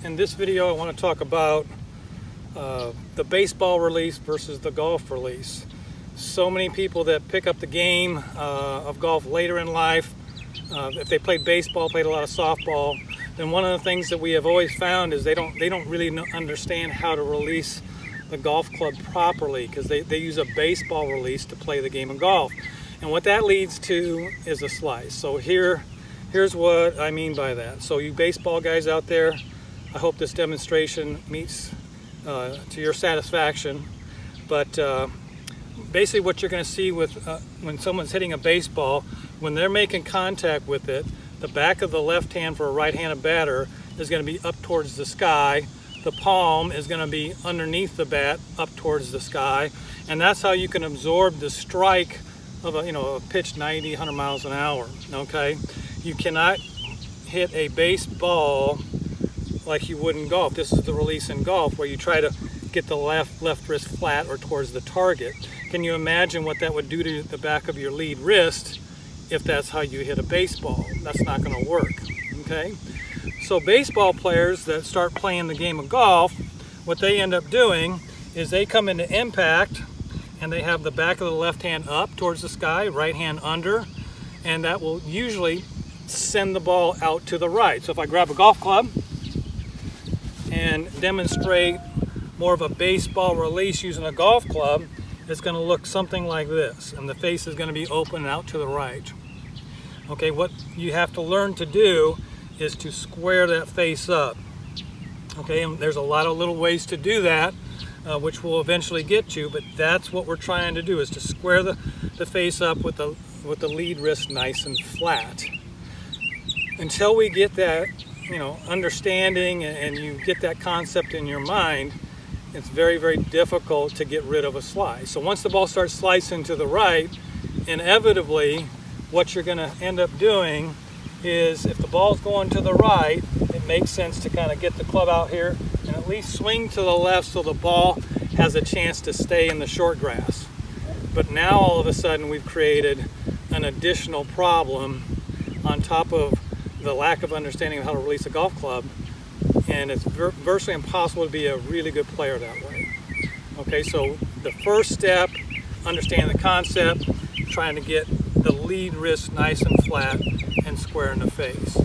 In this video I want to talk about the baseball release versus the golf release. So many people that pick up the game of golf later in life, if they played baseball, played a lot of softball, then one of the things that we have always found is they don't really understand how to release the golf club properly, because they use a baseball release to play the game of golf. And what that leads to is a slice. So here's what I mean by that. So you baseball guys out there, I hope this demonstration meets to your satisfaction. But basically what you're going to see with when someone's hitting a baseball, when they're making contact with it, the back of the left hand for a right-handed batter is going to be up towards the sky. The palm is going to be underneath the bat up towards the sky. And that's how you can absorb the strike of a pitch 90, 100 miles an hour, okay? You cannot hit a baseball like you would in golf. This is the release in golf, where you try to get the left wrist flat or towards the target. Can you imagine what that would do to the back of your lead wrist if that's how you hit a baseball? That's not going to work, okay? So baseball players that start playing the game of golf, what they end up doing is they come into impact and they have the back of the left hand up towards the sky, right hand under, and that will usually send the ball out to the right. So if I grab a golf club and demonstrate more of a baseball release using a golf club, it's going to look something like this, and the face is going to be open and out to the right. Okay, what you have to learn to do is to square that face up. Okay, and there's a lot of little ways to do that, which will eventually get you, but that's what we're trying to do, is to square the face up with the lead wrist nice and flat. Until we get that understanding and you get that concept in your mind, it's very, very difficult to get rid of a slice. So once the ball starts slicing to the right, inevitably what you're going to end up doing is, if the ball's going to the right, it makes sense to kind of get the club out here and at least swing to the left so the ball has a chance to stay in the short grass. But now all of a sudden we've created an additional problem on top of the lack of understanding of how to release a golf club, and it's virtually impossible to be a really good player that way. Okay, so the first step, understanding the concept, trying to get the lead wrist nice and flat and square in the face.